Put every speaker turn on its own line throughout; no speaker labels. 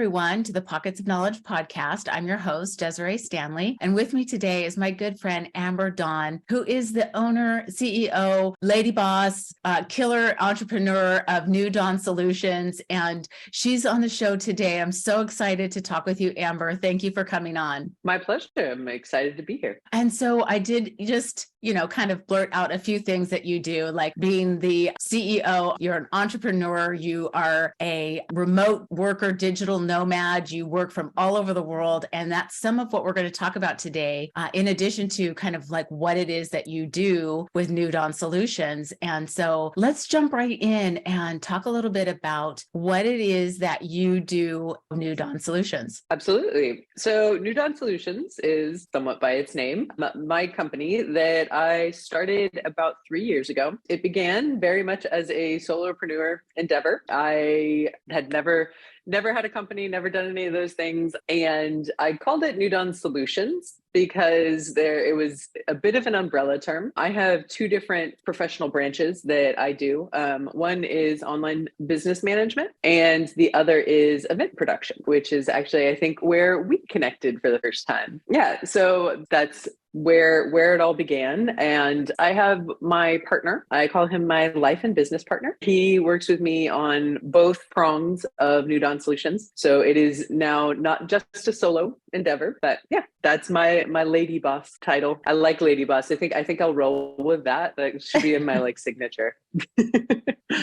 everyone, to the Pockets of Knowledge podcast. I'm your host, Desiree Stanley. And with me today is my good friend, Amber Daughn, who is the owner, CEO, lady boss, killer entrepreneur of New Dawn Solutions. And she's on the show today. I'm so excited to talk with you, Amber. Thank you for coming on.
My pleasure. I'm excited to be here.
And so I did just, kind of blurt out a few things that you do, like being the CEO, you're an entrepreneur, you are a remote worker, digital nomad, you work from all over the world. And that's some of what we're going to talk about today, in addition to kind of like what it is that you do with New Dawn Solutions. And so let's jump right in and talk a little bit about what it is that you do, New Dawn Solutions.
Absolutely. So New Dawn Solutions is somewhat by its name, my company that I started about 3 years ago. It began very much as a solopreneur endeavor. I had never had a company, never done any of those things. And I called it New Dawn Solutions because it was a bit of an umbrella term. I have two different professional branches that I do. One is online business management, and the other is event production, which is actually, I think, where we connected for the first time. Yeah, so that's where it all began. And I have my partner, I call him my life and business partner. He works with me on both prongs of New Dawn Solutions. So it is now not just a solo endeavor, but yeah, that's my lady boss title. I like lady boss. I think I'll roll with that. That should be in my signature.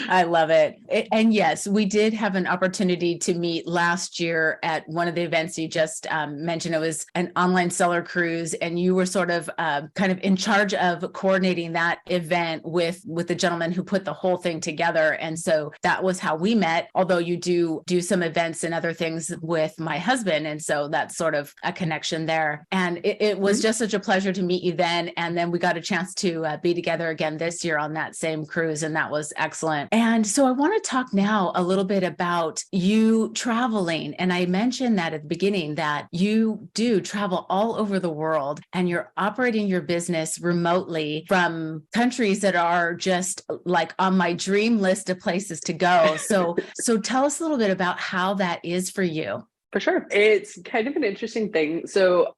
I love it. And yes, we did have an opportunity to meet last year at one of the events you just mentioned. It was an online seller cruise, and you were sort of kind of in charge of coordinating that event with the gentleman who put the whole thing together. And so that was how we met, although you do some events and other things with my husband. And so that's sort of a connection there. And it was just such a pleasure to meet you then. And then we got a chance to be together again this year on that same cruise. And that was excellent. And so I want to talk now a little bit about you traveling. And I mentioned that at the beginning that you do travel all over the world and you're operating your business remotely from countries that are just like on my dream list of places to go. So tell us a little bit about how that is for you.
For sure. It's kind of an interesting thing. So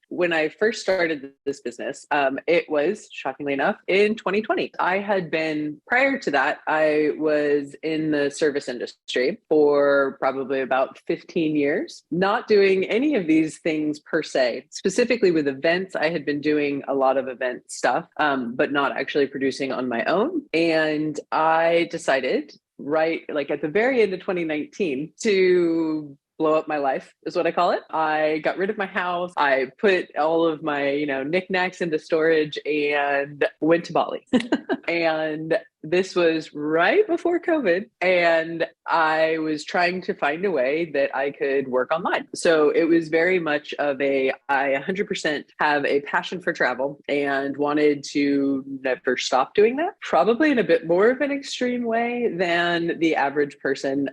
when I first started this business, it was, shockingly enough, in 2020. Prior to that, I was in the service industry for probably about 15 years, not doing any of these things per se. Specifically with events, I had been doing a lot of event stuff, but not actually producing on my own. And I decided at the very end of 2019 to blow up my life is what I call it. I got rid of my house. I put all of my, knickknacks into storage and went to Bali. And this was right before COVID. And I was trying to find a way that I could work online. So it was very much of I 100% have a passion for travel and wanted to never stop doing that. Probably in a bit more of an extreme way than the average person,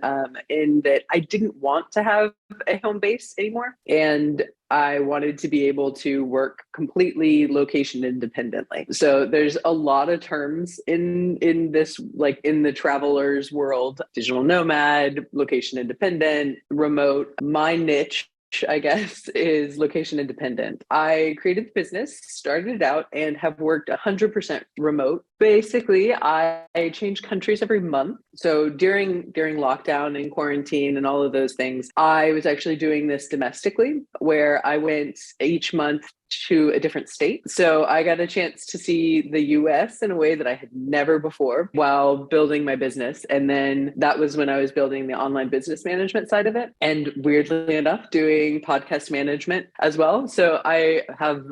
in that I didn't want to have a home base anymore. And I wanted to be able to work completely location independently. So there's a lot of terms in this, in the traveler's world: digital nomad, location independent, remote. My niche, I guess, is location independent. I created the business, started it out, and have worked 100% remote. Basically, I change countries every month. So during lockdown and quarantine and all of those things, I was actually doing this domestically, where I went each month to a different state. So I got a chance to see the US in a way that I had never before while building my business. And then that was when I was building the online business management side of it. And weirdly enough, doing podcast management as well. So I have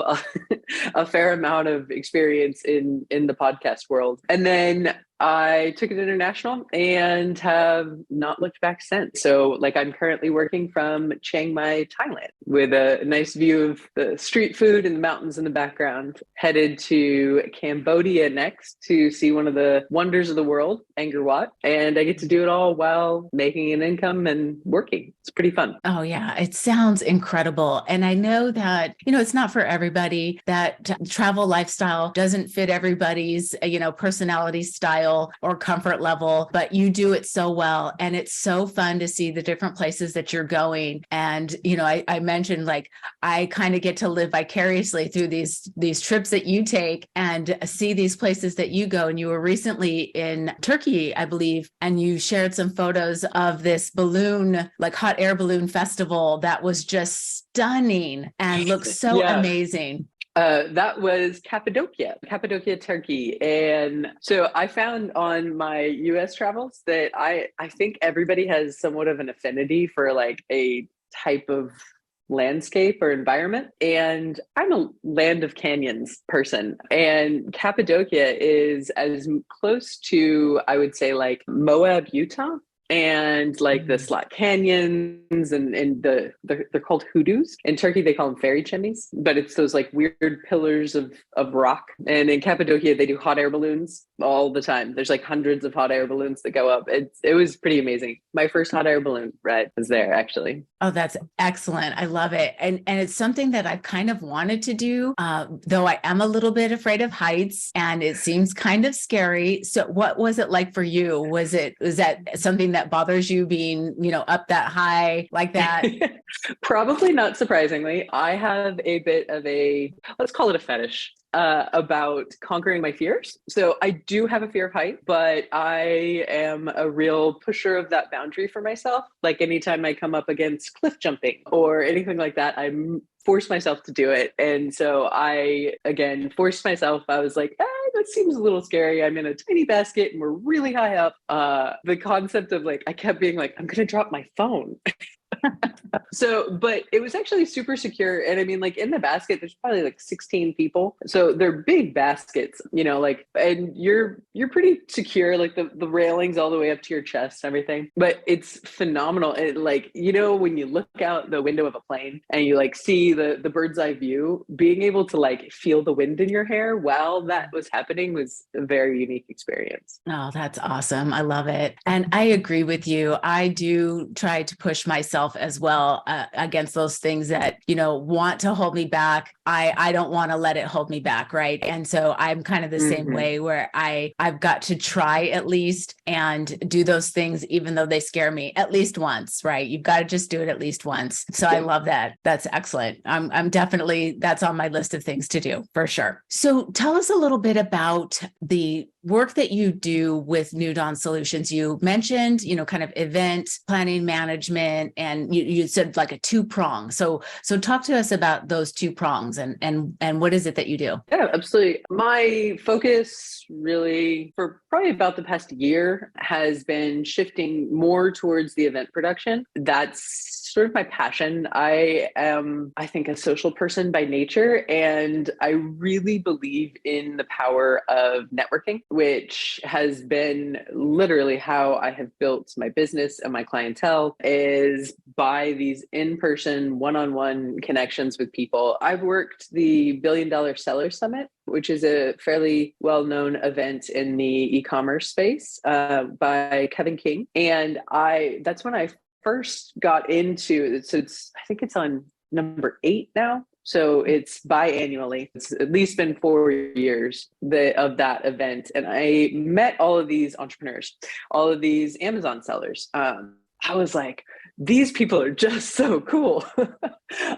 a fair amount of experience in the podcast world. And then I took it international and have not looked back since. So I'm currently working from Chiang Mai, Thailand, with a nice view of the street food and the mountains in the background. Headed to Cambodia next to see one of the wonders of the world, Angkor Wat. And I get to do it all while making an income and working. It's pretty fun.
Oh yeah, it sounds incredible. And I know that, it's not for everybody. That travel lifestyle doesn't fit everybody's, personality style. style or comfort level, but you do it so well. And it's so fun to see the different places that you're going. And, I mentioned like, I kind of get to live vicariously through these trips that you take and see these places that you go. And you were recently in Turkey, I believe, and you shared some photos of this balloon, like hot air balloon festival that was just stunning and looks so amazing.
That was Cappadocia, Turkey. And so I found on my US travels that I think everybody has somewhat of an affinity for like a type of landscape or environment. And I'm a land of canyons person. And Cappadocia is as close to, I would say, like Moab, Utah, and like the slot canyons and they're called hoodoos. In Turkey, they call them fairy chimneys, but it's those like weird pillars of rock. And in Cappadocia, they do hot air balloons all the time. There's like hundreds of hot air balloons that go up. It was pretty amazing. My first hot air balloon ride was there, actually.
Oh, that's excellent. I love it. And it's something that I've kind of wanted to do, though I am a little bit afraid of heights and it seems kind of scary. So what was it like for you? Was that something that bothers you being, up that high like that?
Probably not surprisingly. I have a bit of let's call it a fetish about conquering my fears. So I do have a fear of height, but I am a real pusher of that boundary for myself. Like anytime I come up against cliff jumping or anything like that, I force myself to do it. And so I, again, forced myself. I was like, that seems a little scary. I'm in a tiny basket and we're really high up. The concept of like, I kept being like, I'm going to drop my phone. But it was actually super secure. And I mean, like in the basket, there's probably like 16 people. So they're big baskets, and you're pretty secure, like the railings all the way up to your chest and everything. But it's phenomenal. It like, when you look out the window of a plane and you like see the bird's eye view, being able to like feel the wind in your hair while that was happening was a very unique experience.
Oh, that's awesome. I love it. And I agree with you. I do try to push myself as well against those things that, want to hold me back. I don't want to let it hold me back. Right. And so I'm kind of the same way where I've got to try at least and do those things, even though they scare me at least once. Right. You've got to just do it at least once. So I love that. That's excellent. I'm definitely, that's on my list of things to do for sure. So tell us a little bit about the work that you do with New Dawn Solutions. You mentioned, kind of event planning management, and you said like a two-prong. So talk to us about those two prongs and what is it that you do?
Yeah, absolutely. My focus really for probably about the past year has been shifting more towards the event production. That's sort of my passion. I am, I think, a social person by nature, and I really believe in the power of networking, which has been literally how I have built my business and my clientele, is by these in-person, one-on-one connections with people. I've worked the $1 Billion Seller Summit, which is a fairly well-known event in the e-commerce space by Kevin King. And that's when I first got into it. So I think it's on number 8 now. So it's biannually. It's at least been 4 years of that event. And I met all of these entrepreneurs, all of these Amazon sellers. I was like, these people are just so cool.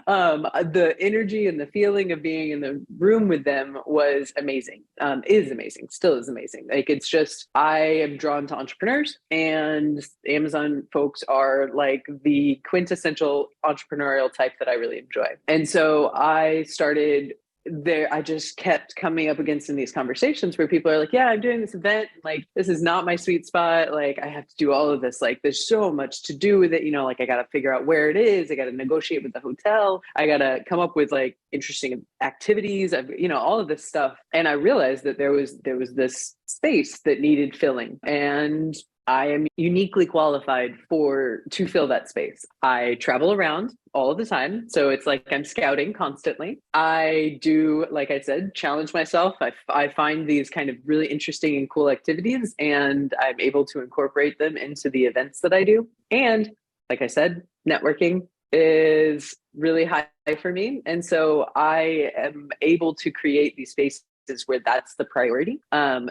The energy and the feeling of being in the room with them was amazing, is amazing, still is amazing. Like, it's just, I am drawn to entrepreneurs, and Amazon folks are like the quintessential entrepreneurial type that I really enjoy. And so I started there. I just kept coming up against in these conversations where people are like, yeah, I'm doing this event. Like, this is not my sweet spot. Like, I have to do all of this. Like, there's so much to do with it. Like, I got to figure out where it is. I got to negotiate with the hotel. I got to come up with like interesting activities. All of this stuff. And I realized that there was this space that needed filling, and I am uniquely qualified to fill that space. I travel around all of the time. So it's like I'm scouting constantly. I do, like I said, challenge myself. I find these kind of really interesting and cool activities, and I'm able to incorporate them into the events that I do. And like I said, networking is really high for me. And so I am able to create these spaces where that's the priority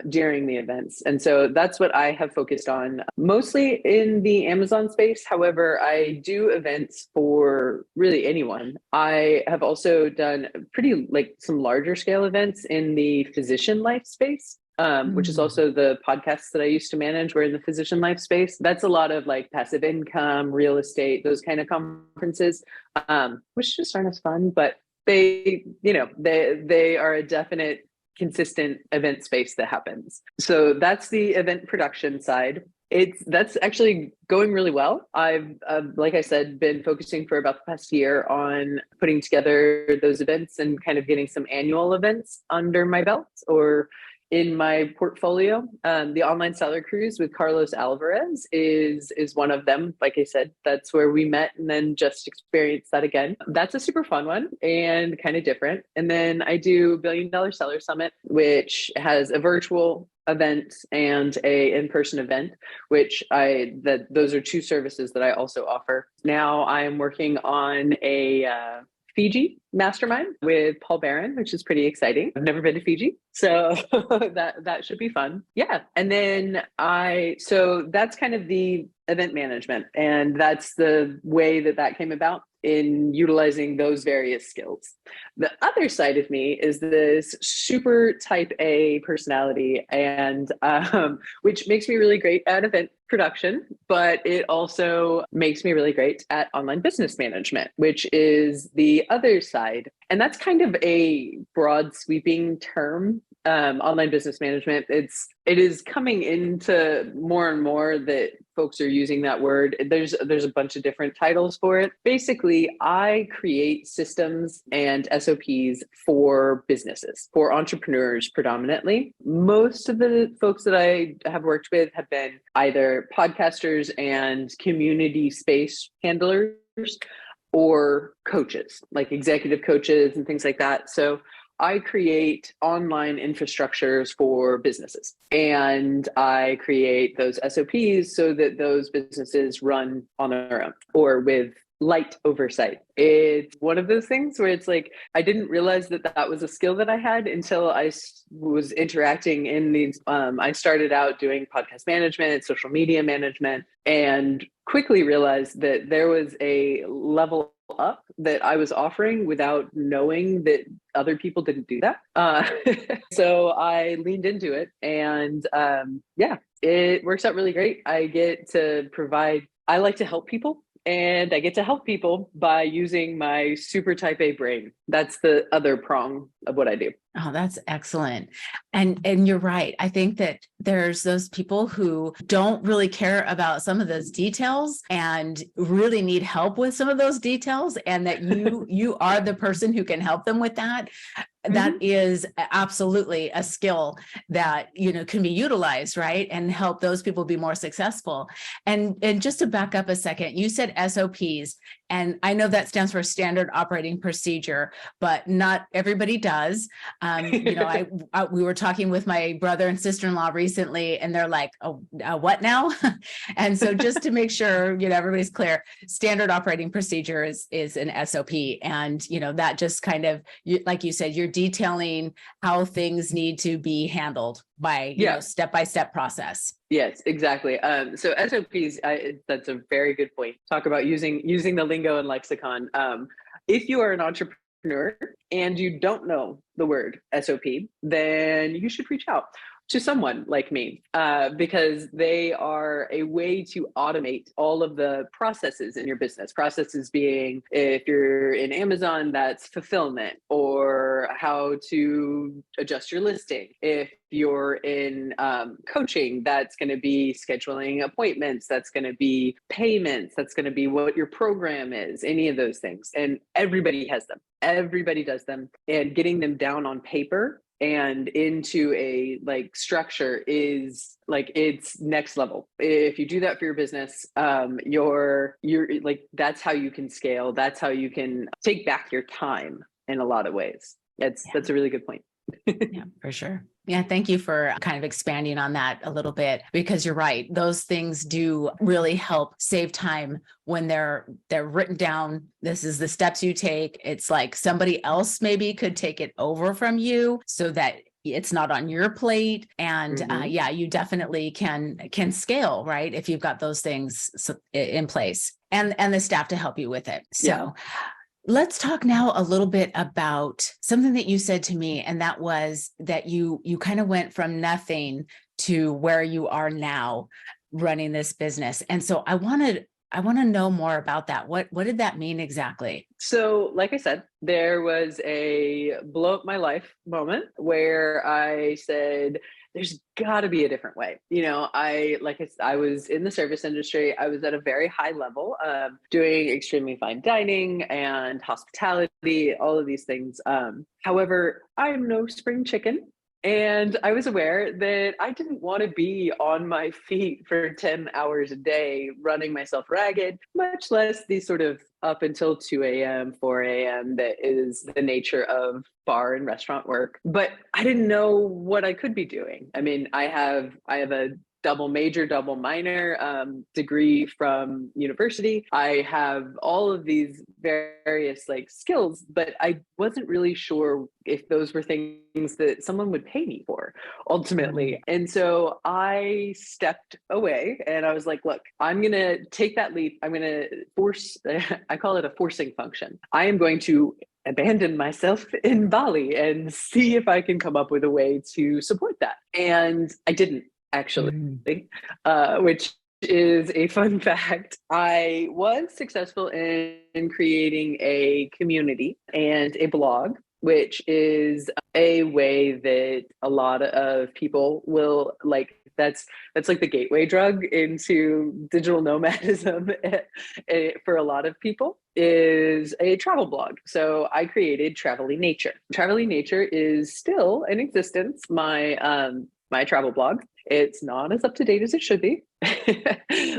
during the events. And so that's what I have focused on mostly in the Amazon space. However, I do events for really anyone. I have also done pretty some larger scale events in the physician life space. Which is also the podcasts that I used to manage were in the physician life space. That's a lot of like passive income, real estate, those kind of conferences, which just aren't as fun, but they are a definite consistent event space that happens. So that's the event production side. That's actually going really well. I've, like I said, been focusing for about the past year on putting together those events and kind of getting some annual events under my belt or in my portfolio. The Online Seller Cruise with Carlos Alvarez is one of them. Like I said, that's where we met and then just experienced that again. That's a super fun one and kind of different. And then I do $1 Billion Seller Summit, which has a virtual event and a in-person event, which those are two services that I also offer. Now I am working on a Fiji mastermind with Paul Barron, which is pretty exciting. I've never been to Fiji, so that should be fun. Yeah. And then so that's kind of the event management, and that's the way that came about in utilizing those various skills. The other side of me is this super type A personality, and which makes me really great at event production, but it also makes me really great at online business management, which is the other side. And that's kind of a broad sweeping term. Online business management, it is coming into more and more that folks are using that word. There's a bunch of different titles for it. Basically, I create systems and SOPs for businesses, for entrepreneurs predominantly. Most of the folks that I have worked with have been either podcasters and community space handlers or coaches, like executive coaches and things like that. So I create online infrastructures for businesses, and I create those SOPs so that those businesses run on their own or with light oversight. It's one of those things where it's like, I didn't realize that was a skill that I had until I was interacting in these. I started out doing podcast management, social media management, and quickly realized that there was a level up that I was offering without knowing that other people didn't do that. So I leaned into it, and it works out really great. I like to help people. And I get to help people by using my super type A brain. That's the other prong of what I do.
Oh, that's excellent. And you're right. I think that there's those people who don't really care about some of those details and really need help with some of those details, and that you are the person who can help them with that. That is absolutely a skill that, can be utilized, right? And help those people be more successful. And just to back up a second, you said SOPs, and I know that stands for standard operating procedure, but not everybody does. We were talking with my brother and sister-in-law recently, and they're like, "Oh, what now?" And so just to make sure, everybody's clear, standard operating procedure is an SOP. And, that just kind of, like you said, you're detailing how things need to be handled by, step-by-step process.
Yes, exactly. So SOPs, that's a very good point. Talk about using the lingo and lexicon. If you are an entrepreneur and you don't know the word SOP, then you should reach out to someone like me, because they are a way to automate all of the processes in your business. Processes being, if you're in Amazon, that's fulfillment, or how to adjust your listing. If you're in coaching, that's going to be scheduling appointments, that's going to be payments, that's going to be what your program is, any of those things. And everybody has them. Everybody does them. And getting them down on paper and into a structure is it's next level. If you do that for your business, you're that's how you can scale. That's how you can take back your time in a lot of ways. That's a really good point.
Yeah, for sure. Yeah, thank you for kind of expanding on that a little bit, because you're right. Those things do really help save time when they're written down. This is the steps you take. It's like somebody else maybe could take it over from you so that it's not on your plate. And
Mhm.
yeah, you definitely can scale, right? If you've got those things in place and the staff to help you with it.
Yeah.
So let's talk now a little bit about something that you said to me, and that was that you kind of went from nothing to where you are now running this business. And so I want to know more about that. What did that mean exactly?
So, like I said, there was a blow up my life moment where I said, there's got to be a different way. I was in the service industry. I was at a very high level, doing extremely fine dining and hospitality, all of these things. However, I'm no spring chicken. And I was aware that I didn't want to be on my feet for 10 hours a day, running myself ragged, much less the sort of up until 2 a.m., 4 a.m. that is the nature of bar and restaurant work. But I didn't know what I could be doing. I mean, I have a double major, double minor degree from university. I have all of these various like skills, but I wasn't really sure if those were things that someone would pay me for ultimately. And so I stepped away and I was like, look, I'm going to take that leap. I'm going to force, I call it a forcing function. I am going to abandon myself in Bali and see if I can come up with a way to support that. And I didn't actually, which is a fun fact. I was successful in creating a community and a blog, which is a way that a lot of people will like. That's like the gateway drug into digital nomadism for a lot of people is a travel blog. So I created Traveling Nature. Traveling Nature is still in existence. My travel blog. It's not as up to date as it should be,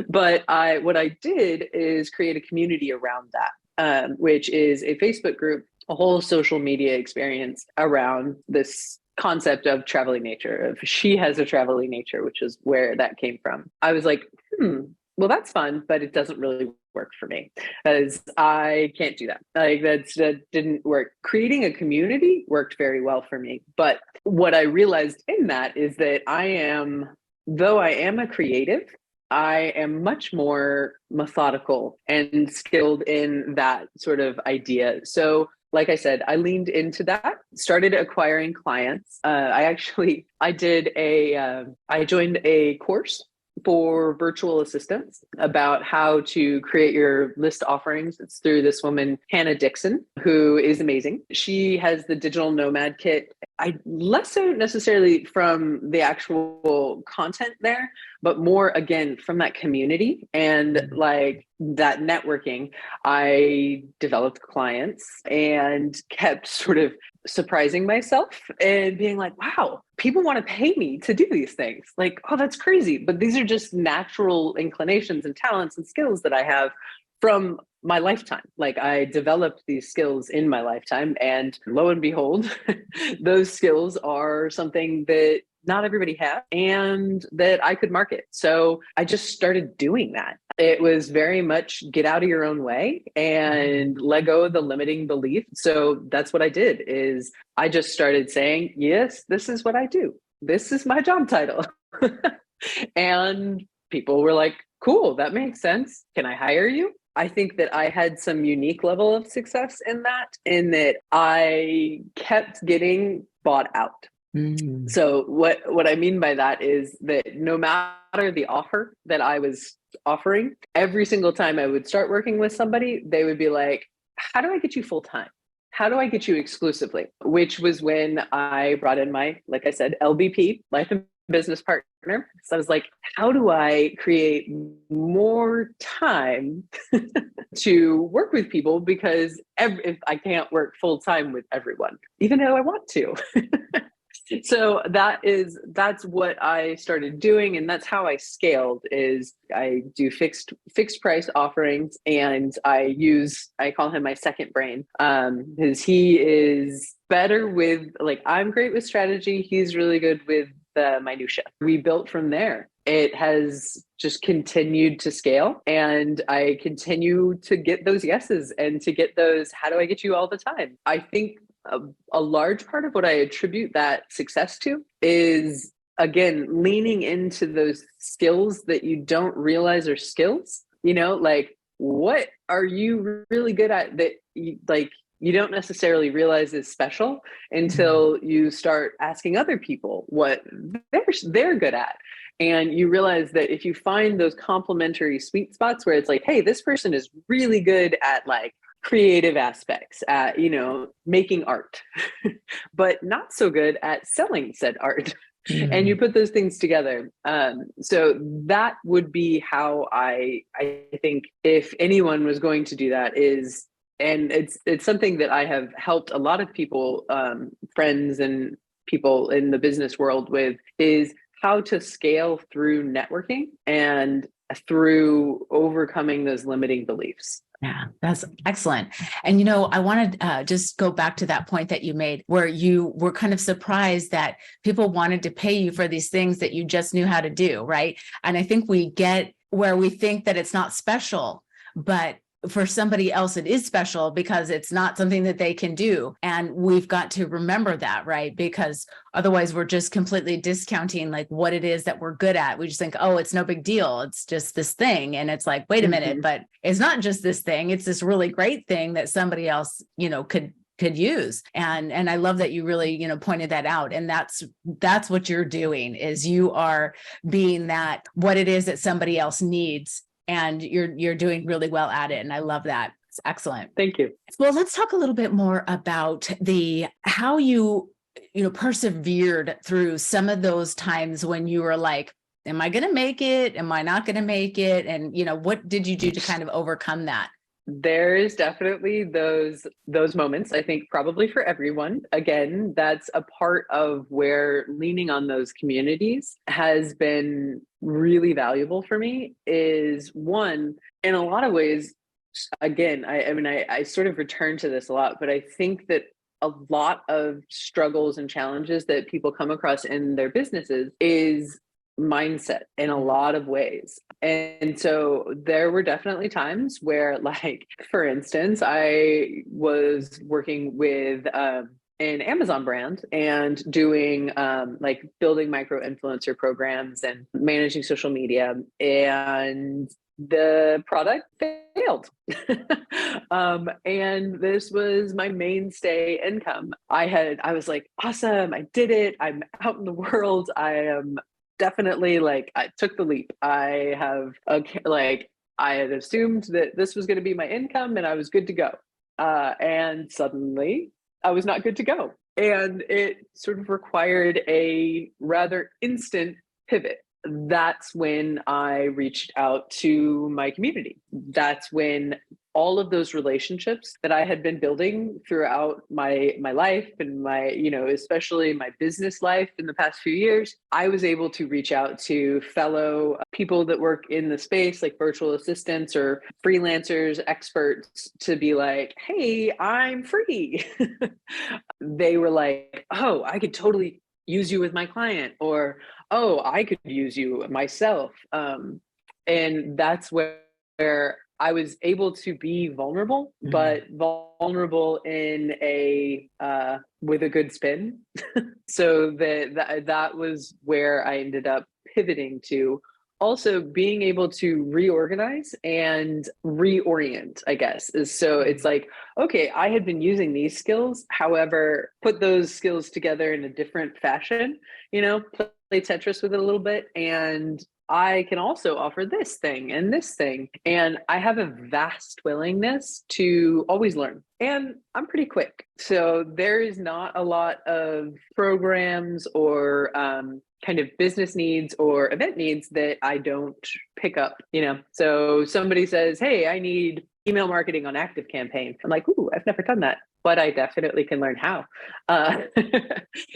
but what I did is create a community around that, which is a Facebook group, a whole social media experience around this concept of traveling nature. Of she has a traveling nature, which is where that came from. I was like, well, that's fun, but it doesn't really work for me because I can't do that. Like that didn't work. Creating a community worked very well for me. But what I realized in that is that though I am a creative, I am much more methodical and skilled in that sort of idea. So like I said, I leaned into that, started acquiring clients. I joined a course for virtual assistants about how to create your list offerings. It's through this woman, Hannah Dixon, who is amazing. She has the digital nomad kit. I less so necessarily from the actual content there, but more again from that community and like that networking. I developed clients and kept sort of surprising myself and being like, wow, people want to pay me to do these things. Like, oh, that's crazy. But these are just natural inclinations and talents and skills that I have from my lifetime. Like I developed these skills in my lifetime, and lo and behold, those skills are something that not everybody has and that I could market. So I just started doing that. It was very much get out of your own way and let go of the limiting belief. So that's what I did is I just started saying, yes, this is what I do. This is my job title. And people were like, cool, that makes sense. Can I hire you? I think that I had some unique level of success in that I kept getting bought out. So what I mean by that is that no matter the offer that I was offering, every single time I would start working with somebody, they would be like, how do I get you full time? How do I get you exclusively? Which was when I brought in my, like I said, LBP, life and business partner. So I was like, how do I create more time to work with people? Because if I can't work full time with everyone, even though I want to. So that's what I started doing, and that's how I scaled. Is I do fixed price offerings, and I call him my second brain, because he is better with, like, I'm great with strategy. He's really good with the minutia. We built from there. It has just continued to scale, and I continue to get those yeses and to get those, how do I get you all the time? I think a large part of what I attribute that success to is, again, leaning into those skills that you don't realize are skills. Like, what are you really good at that you don't necessarily realize is special until you start asking other people what they're good at. And you realize that if you find those complementary sweet spots where it's like, hey, this person is really good at like creative aspects, at, making art, but not so good at selling said art. And you put those things together. So that would be how I think if anyone was going to do that is, and it's something that I have helped a lot of people, friends and people in the business world with, is how to scale through networking and through overcoming those limiting beliefs.
Yeah, that's excellent. And, I want to just go back to that point that you made where you were kind of surprised that people wanted to pay you for these things that you just knew how to do, right? And I think we get where we think that it's not special, but for somebody else, it is special because it's not something that they can do. And we've got to remember that, right? Because otherwise we're just completely discounting like what it is that we're good at. We just think, oh, it's no big deal. It's just this thing. And it's like, wait a minute, but it's not just this thing. It's this really great thing that somebody else, could use. And I love that you really, pointed that out. And that's what you're doing, is you are being that, what it is that somebody else needs. And you're doing really well at it. And I love that. It's excellent.
Thank you.
Well, let's talk a little bit more about how you persevered through some of those times when you were like, am I going to make it? Am I not going to make it? And, what did you do to kind of overcome that?
There is definitely those moments, I think, probably for everyone. Again, that's a part of where leaning on those communities has been really valuable for me. Is one, in a lot of ways, again, I sort of return to this a lot, but I think that a lot of struggles and challenges that people come across in their businesses is mindset in a lot of ways. And so there were definitely times where, like, for instance, I was working with an Amazon brand and doing like building micro influencer programs and managing social media, and the product failed. And this was my mainstay income. I was like, awesome, I did it. I'm out in the world. I am definitely, like, I took the leap. I had assumed that this was going to be my income and I was good to go. And suddenly I was not good to go. And it sort of required a rather instant pivot. That's when I reached out to my community. That's when all of those relationships that I had been building throughout my life and my, especially my business life in the past few years, I was able to reach out to fellow people that work in the space, like virtual assistants or freelancers, experts, to be like, hey, I'm free. They were like, oh, I could totally use you with my client, or, oh, I could use you myself. And that's where I was able to be vulnerable, but vulnerable in with a good spin. So that was where I ended up pivoting to. Also being able to reorganize and reorient, I guess. So it's like, okay, I had been using these skills, however, put those skills together in a different fashion, play Tetris with it a little bit, and I can also offer this thing and this thing. And I have a vast willingness to always learn. And I'm pretty quick. So there is not a lot of programs or kind of business needs or event needs that I don't pick up, So somebody says, hey, I need email marketing on ActiveCampaign. I'm like, ooh, I've never done that, but I definitely can learn how.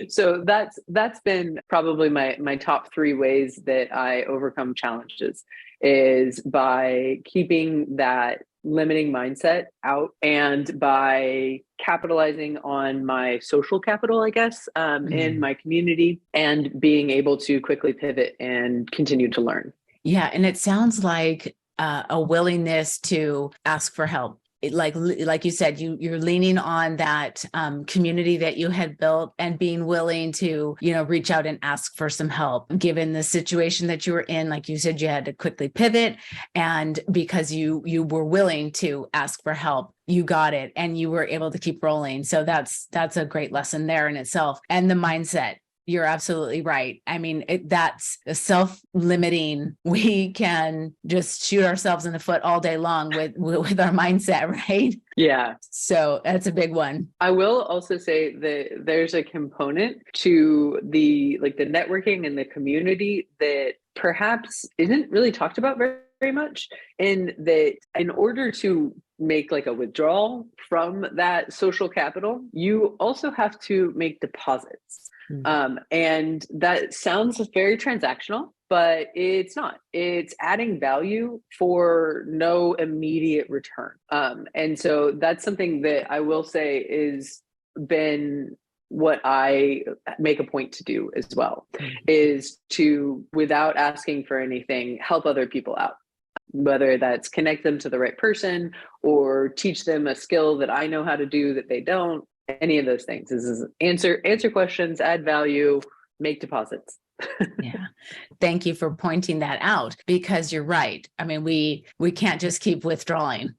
So that's been probably my top 3 ways that I overcome challenges, is by keeping that limiting mindset out and by capitalizing on my social capital, I guess, in my community, and being able to quickly pivot and continue to learn.
Yeah. And it sounds like a willingness to ask for help. like you said, you're leaning on that community that you had built and being willing to, reach out and ask for some help, given the situation that you were in. Like you said, you had to quickly pivot, and because you were willing to ask for help, you got it and you were able to keep rolling. So that's a great lesson there in itself. And the mindset. You're absolutely right. I mean, that's self-limiting. We can just shoot ourselves in the foot all day long with our mindset, right?
Yeah.
So that's a big one.
I will also say that there's a component to the networking and the community that perhaps isn't really talked about very much, in that in order to make like a withdrawal from that social capital, you also have to make deposits. And that sounds very transactional, but it's not. It's adding value for no immediate return. And so that's something that I will say is been what I make a point to do as well, is to, without asking for anything, help other people out. Whether that's connect them to the right person or teach them a skill that I know how to do that they don't. Any of those things. This is answer questions, add value, make deposits.
Yeah. Thank you for pointing that out, because you're right. I mean, we can't just keep withdrawing.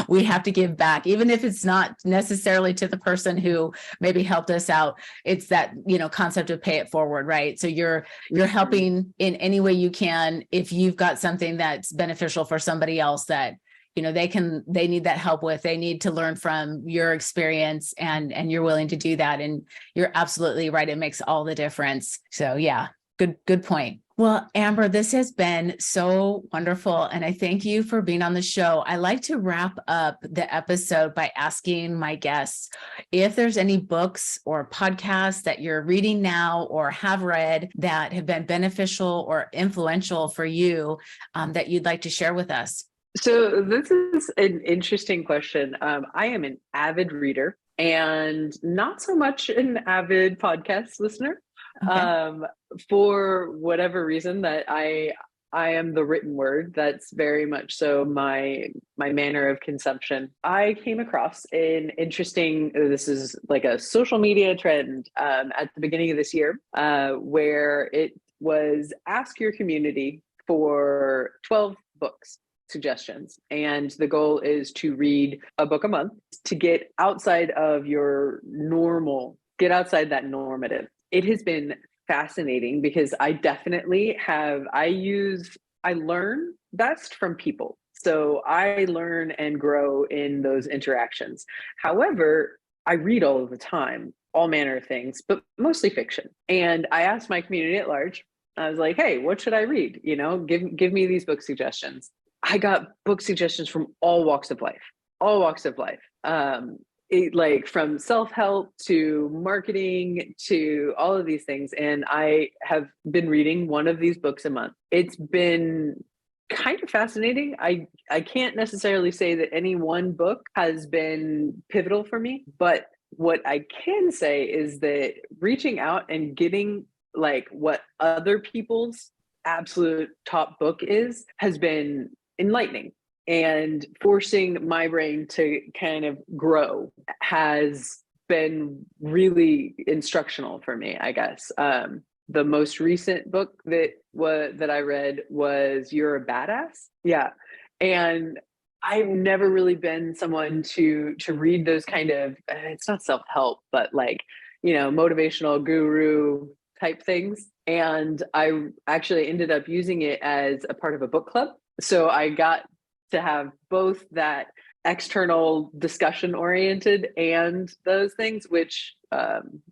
We have to give back, even if it's not necessarily to the person who maybe helped us out. It's that, concept of pay it forward, right? So you're helping in any way you can. If you've got something that's beneficial for somebody else that they need that help with, they need to learn from your experience, and you're willing to do that. And you're absolutely right. It makes all the difference. So yeah, good point. Well, Amber, this has been so wonderful, and I thank you for being on the show. I like to wrap up the episode by asking my guests if there's any books or podcasts that you're reading now or have read that have been beneficial or influential for you, that you'd like to share with us.
So this is an interesting question. I am an avid reader and not so much an avid podcast listener. Okay. For whatever reason, that I am the written word. That's very much so my manner of consumption. I came across an interesting, this is like a social media trend at the beginning of this year, where it was ask your community for 12 books suggestions. And the goal is to read a book a month to get outside of your normal, get outside that normative. It has been fascinating because I definitely I learn best from people. So I learn and grow in those interactions. However, I read all of the time, all manner of things, but mostly fiction. And I asked my community at large, I was like, hey, what should I read? Give me these book suggestions. I got book suggestions from all walks of life. From self-help to marketing to all of these things. And I have been reading one of these books a month. It's been kind of fascinating. I can't necessarily say that any one book has been pivotal for me, but what I can say is that reaching out and getting what other people's absolute top book has been enlightening, and forcing my brain to kind of grow has been really instructional for me, I guess. The most recent book that I read was You're a Badass. Yeah. And I've never really been someone to read those kind of, it's not self-help, but motivational guru type things. And I actually ended up using it as a part of a book club. So I got to have both that external discussion oriented and those things, which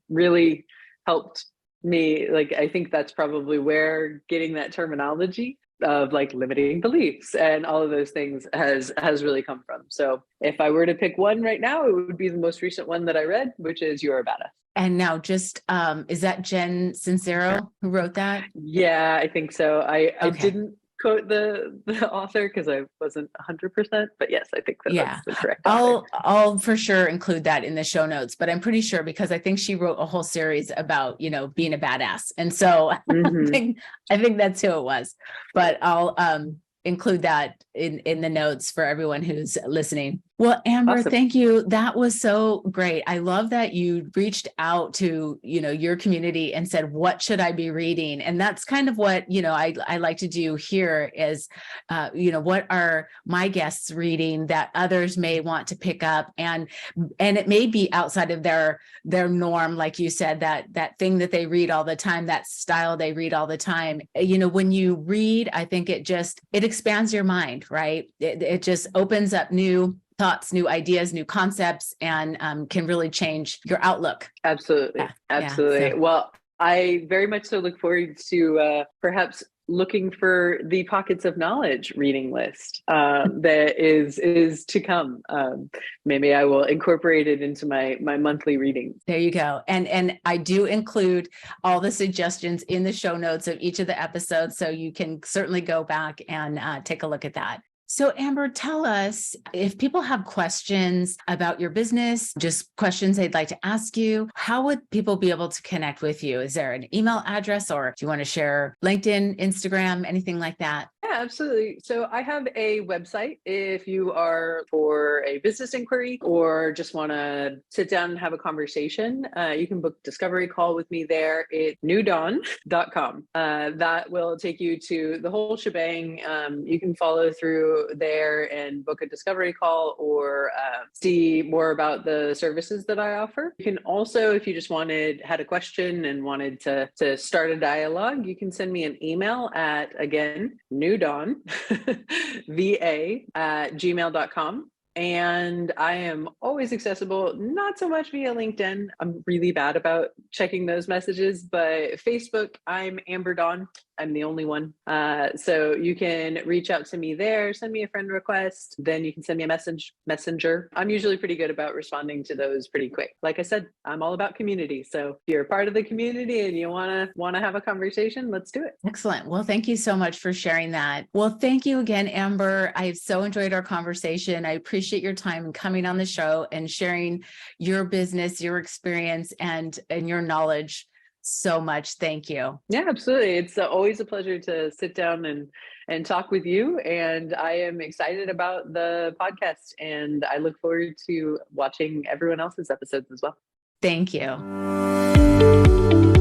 really helped me. I think that's probably where getting that terminology of limiting beliefs and all of those things has really come from. So if I were to pick one right now, it would be the most recent one that I read, which is You're a Badass.
And now is that Jen Sincero who wrote that?
Yeah, I think so. I didn't quote the author because I wasn't 100%, but yes, I think that's the correct author.
I'll for sure include that in the show notes, but I'm pretty sure because I think she wrote a whole series about, being a badass. And so I think that's who it was, but I'll include that in the notes for everyone who's listening. Well, Amber,
Awesome.
thank you. That was so great. I love that you reached out to, your community and said, what should I be reading? And that's kind of what, I like to do here is, what are my guests reading that others may want to pick up? And it may be outside of their norm, like you said, that thing that they read all the time, that style they read all the time. When you read, I think it expands your mind, right? It just opens up new thoughts, new ideas, new concepts, and can really change your outlook.
Absolutely.
Yeah.
Absolutely.
Yeah, so.
Well, I very much so look forward to perhaps looking for the pockets of knowledge reading list that is to come. Maybe I will incorporate it into my monthly readings.
There you go. And I do include all the suggestions in the show notes of each of the episodes, so you can certainly go back and take a look at that. So Amber, tell us if people have questions about your business, just questions they'd like to ask you, how would people be able to connect with you? Is there an email address, or do you want to share LinkedIn, Instagram, anything like that?
Yeah, absolutely. So I have a website if you are for a business inquiry or just want to sit down and have a conversation. You can book discovery call with me there. It's newdawn.com. That will take you to the whole shebang. You can follow through there and book a discovery call or see more about the services that I offer. You can also, if you just had a question and wanted to start a dialogue, you can send me an email at, again, newdawn, va@gmail.com. And I am always accessible, not so much via LinkedIn. I'm really bad about checking those messages, but Facebook, I'm Amber Daughn. I'm the only one. So you can reach out to me there, send me a friend request, then you can send me a messenger. I'm usually pretty good about responding to those pretty quick. Like I said, I'm all about community. So if you're a part of the community and you wanna have a conversation, let's do it.
Excellent. Well, thank you so much for sharing that. Well, thank you again, Amber. I've so enjoyed our conversation. I appreciate your time coming on the show and sharing your business, your experience, and your knowledge so much. Thank you.
Yeah, absolutely. It's always a pleasure to sit down and talk with you. And I am excited about the podcast, and I look forward to watching everyone else's episodes as well.
Thank you.